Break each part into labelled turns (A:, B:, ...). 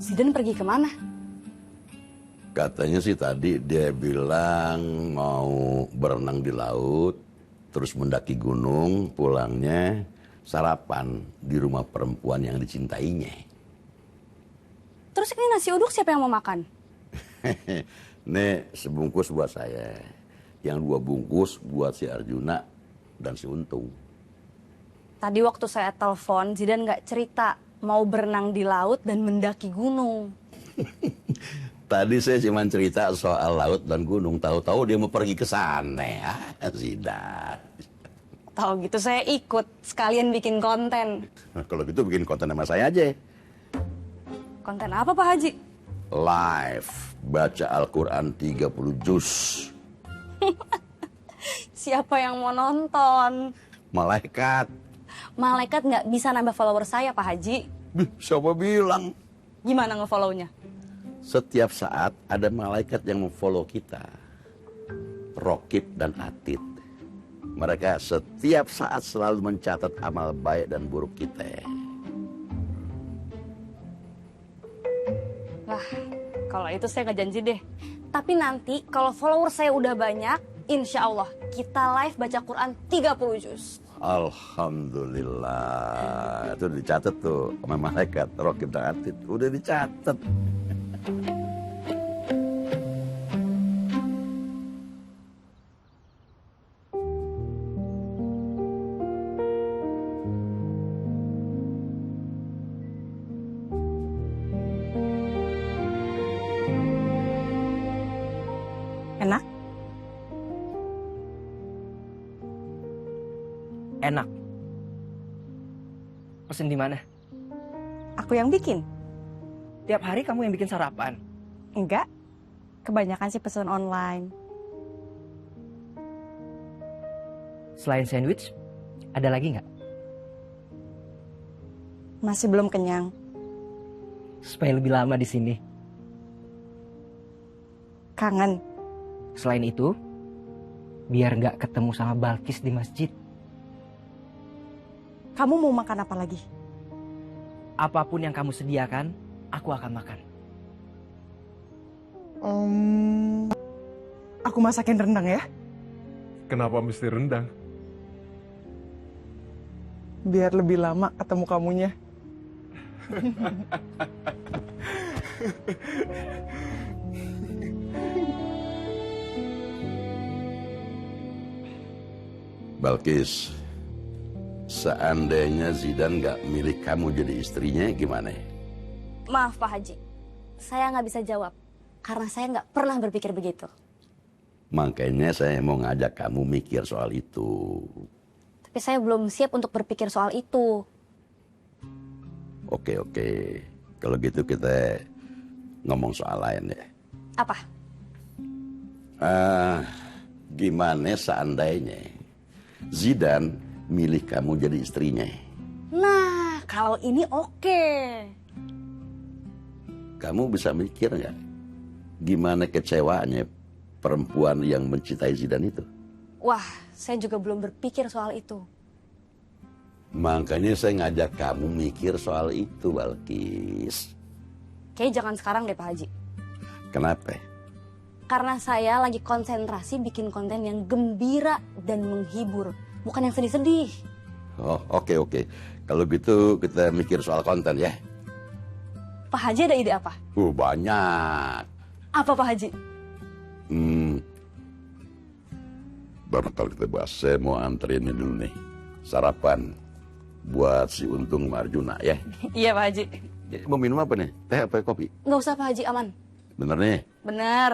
A: Zidan pergi kemana?
B: Katanya sih tadi dia bilang mau berenang di laut, terus mendaki gunung, pulangnya sarapan di rumah perempuan yang dicintainya.
A: Terus ini nasi uduk siapa yang mau makan?
B: Nih sebungkus buat saya, yang 2 bungkus buat si Arjuna dan si Untung.
A: Tadi waktu saya telepon, Zidan nggak cerita mau berenang di laut dan mendaki gunung.
B: Tadi saya cuma cerita soal laut dan gunung, tahu-tahu dia mau pergi ke sana ya, Zidan.
A: Tahu gitu saya ikut, sekalian bikin konten.
B: Nah, kalau gitu bikin konten sama saya aja.
A: Konten apa Pak Haji?
B: Live, baca Al-Quran 30 juz.
A: Siapa yang mau nonton?
B: Malaikat.
A: Malaikat nggak bisa nambah follower saya Pak Haji.
B: Siapa bilang?
A: Gimana nge-follow-nya?
B: Setiap saat ada malaikat yang memfollow kita. Rokib dan Atid. Mereka setiap saat selalu mencatat amal baik dan buruk kita.
A: Wah, kalau itu saya nggak janji deh. Tapi nanti kalau follower saya udah banyak, insya Allah kita live baca Quran 30 juz.
B: Alhamdulillah. Itu dicatat tuh sama malaikat. Rokib dan Atid. Udah dicatat.
A: Enak?
C: Enak. Pesen di mana?
A: Aku yang bikin?
C: Tiap hari kamu yang bikin sarapan?
A: Enggak. Kebanyakan sih pesan online.
C: Selain sandwich, ada lagi nggak?
A: Masih belum kenyang.
C: Supaya lebih lama di sini.
A: Kangen.
C: Selain itu, biar nggak ketemu sama Balkis di masjid.
A: Kamu mau makan apa lagi?
C: Apapun yang kamu sediakan, aku akan makan.
D: Aku masakin rendang ya,
E: Kenapa mesti rendang?
D: biar lebih lama ketemu kamunya.
B: Balkis, seandainya Zidan nggak milih kamu jadi istrinya, gimana?
A: Maaf Pak Haji, saya nggak bisa jawab. Karena saya nggak pernah berpikir begitu.
B: Makanya saya mau ngajak kamu mikir soal itu.
A: Tapi saya belum siap untuk berpikir soal itu.
B: Oke. Kalau gitu kita ngomong soal lain ya.
A: Apa?
B: Gimana seandainya Zidan milih kamu jadi istrinya?
A: Nah, kalau ini oke.
B: Kamu bisa mikir nggak gimana kecewanya perempuan yang mencintai Zidan itu?
A: Wah, saya juga belum berpikir soal itu.
B: Makanya saya ngajak kamu mikir soal itu, Balkis.
A: Kayaknya jangan sekarang deh Pak Haji.
B: Kenapa?
A: Karena saya lagi konsentrasi bikin konten yang gembira dan menghibur. Bukan yang sedih-sedih.
B: Oh, oke. Kalau gitu kita mikir soal konten ya.
A: Pak Haji ada ide apa?
B: Banyak.
A: Apa Pak Haji?
B: Barangkali kita bahas, saya mau anterin ini dulu nih. Sarapan buat si Untung sama Arjuna ya.
A: Iya Pak Haji.
B: Mau minum apa nih? Teh apa kopi?
A: Nggak usah Pak Haji, aman.
B: Bener nih?
A: Bener.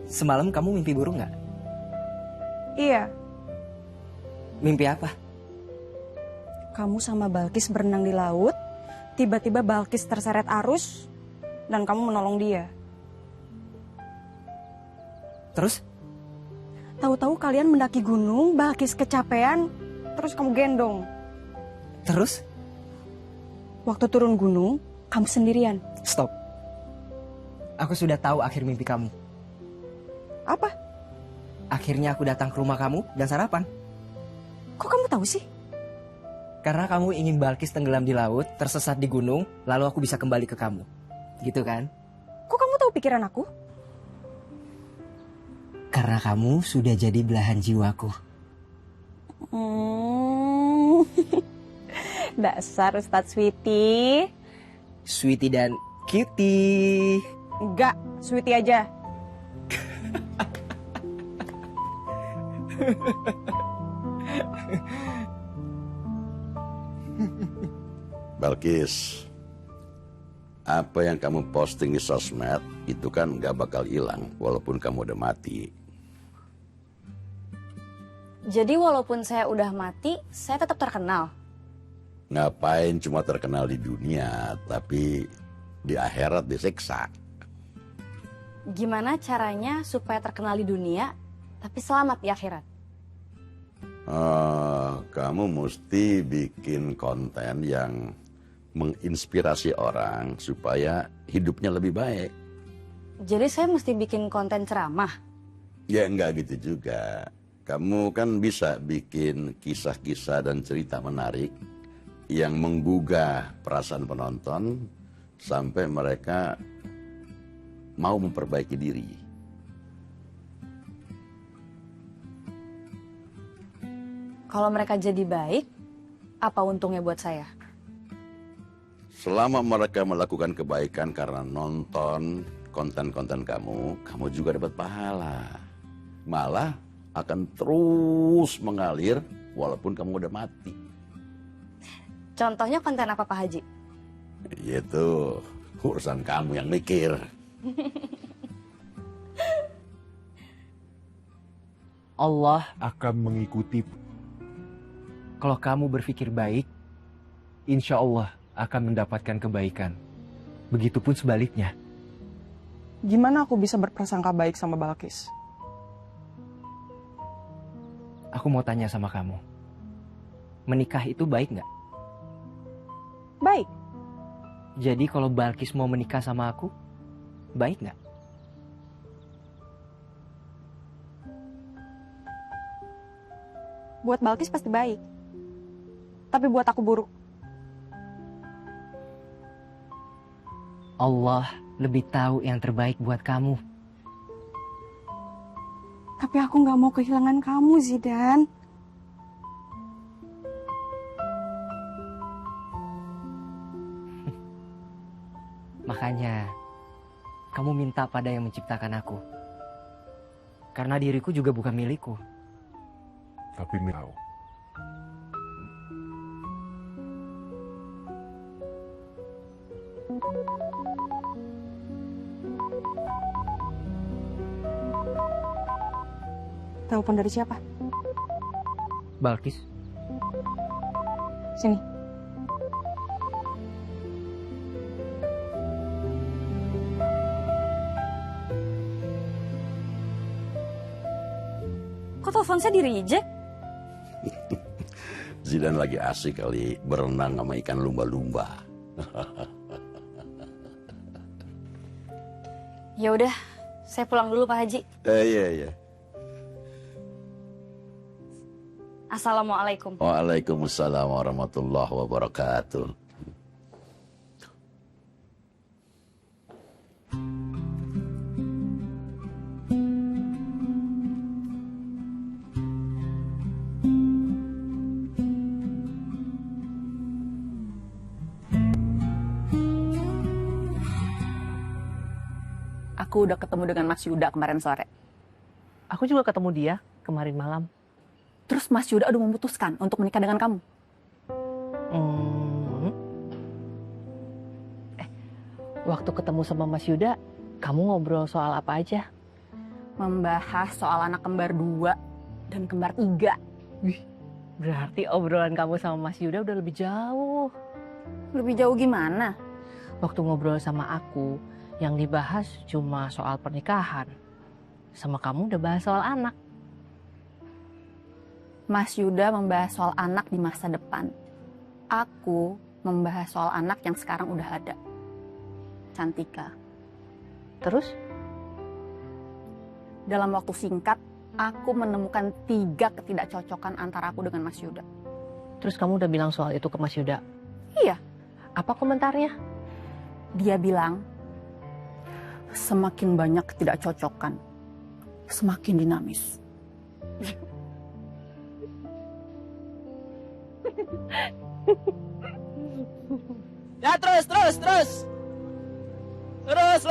C: Semalam kamu mimpi burung nggak?
A: Iya.
C: Mimpi apa?
A: Kamu sama Balkis berenang di laut, tiba-tiba Balkis terseret arus, dan kamu menolong dia.
C: Terus?
A: Tahu-tahu kalian mendaki gunung, Balkis kecapean, terus kamu gendong.
C: Terus?
A: Waktu turun gunung, kamu sendirian.
C: Stop. Aku sudah tahu akhir mimpi kamu.
A: Apa?
C: Akhirnya aku datang ke rumah kamu dan sarapan.
F: Kok kamu tahu sih?
C: Karena kamu ingin Balkis tenggelam di laut, tersesat di gunung, lalu aku bisa kembali ke kamu. Gitu kan?
F: Kok kamu tahu pikiran aku?
C: Karena kamu sudah jadi belahan jiwaku.
F: Dasar Ustadz Sweety.
C: Sweetie dan cutie.
F: Enggak, Sweety aja.
B: Balkis, apa yang kamu posting di sosmed itu kan gak bakal hilang walaupun kamu udah mati.
A: Jadi walaupun saya udah mati, saya tetap terkenal.
B: Ngapain cuma terkenal di dunia, tapi di akhirat disiksa.
A: Gimana caranya supaya terkenal di dunia, tapi selamat di akhirat?
B: Kamu mesti bikin konten yang menginspirasi orang supaya hidupnya lebih baik.
A: Jadi saya mesti bikin konten ceramah?
B: Ya enggak gitu juga. Kamu kan bisa bikin kisah-kisah dan cerita menarik yang menggugah perasaan penonton sampai mereka mau memperbaiki diri.
A: Kalau mereka jadi baik, apa untungnya buat saya?
B: Selama mereka melakukan kebaikan karena nonton konten-konten kamu, kamu juga dapat pahala. Malah akan terus mengalir walaupun kamu udah mati.
A: Contohnya konten apa Pak Haji?
B: Itu urusan kamu yang mikir.
C: Allah,
E: Akan mengikuti.
C: kalau kamu berpikir baik, insya Allah akan mendapatkan kebaikan. Begitupun sebaliknya.
D: Gimana aku bisa berprasangka baik sama Balkis?
C: Aku mau tanya sama kamu. Menikah itu baik nggak?
F: Baik.
C: Jadi kalau Balkis mau menikah sama aku, baik nggak?
F: Buat Balkis pasti baik. Tapi buat aku buruk.
C: Allah lebih tahu yang terbaik buat kamu.
F: Tapi aku nggak mau kehilangan kamu, Zidan.
C: Makanya, kamu minta pada yang menciptakan aku. Karena diriku juga bukan milikku.
E: Tapi tahu.
F: Telepon dari siapa?
C: Balkis,
F: Sini.
A: Kok telepon saya di reject?
B: Zidan lagi asik kali berenang sama ikan lumba-lumba.
A: Ya udah, saya pulang dulu Pak Haji.
B: Iya.
A: Assalamualaikum.
B: Waalaikumsalam warahmatullahi wabarakatuh.
G: Aku udah ketemu dengan Mas Yuda kemarin sore.
H: Aku juga ketemu dia kemarin malam.
G: Terus Mas Yuda udah memutuskan untuk menikah dengan kamu.
H: Waktu ketemu sama Mas Yuda, kamu ngobrol soal apa aja?
G: Membahas soal anak kembar 2 dan kembar 3.
H: Berarti obrolan kamu sama Mas Yuda udah lebih jauh.
G: Lebih jauh gimana?
H: Waktu ngobrol sama aku, yang dibahas cuma soal pernikahan. Sama kamu udah bahas soal anak.
G: Mas Yuda membahas soal anak di masa depan. Aku membahas soal anak yang sekarang udah ada. Cantika.
H: Terus?
G: Dalam waktu singkat, aku menemukan 3 ketidakcocokan antara aku dengan Mas Yuda.
H: Terus kamu udah bilang soal itu ke Mas Yuda?
G: Iya,
H: Apa komentarnya?
G: dia bilang, semakin banyak ketidakcocokan, semakin dinamis.
I: Ya terus. Lurus.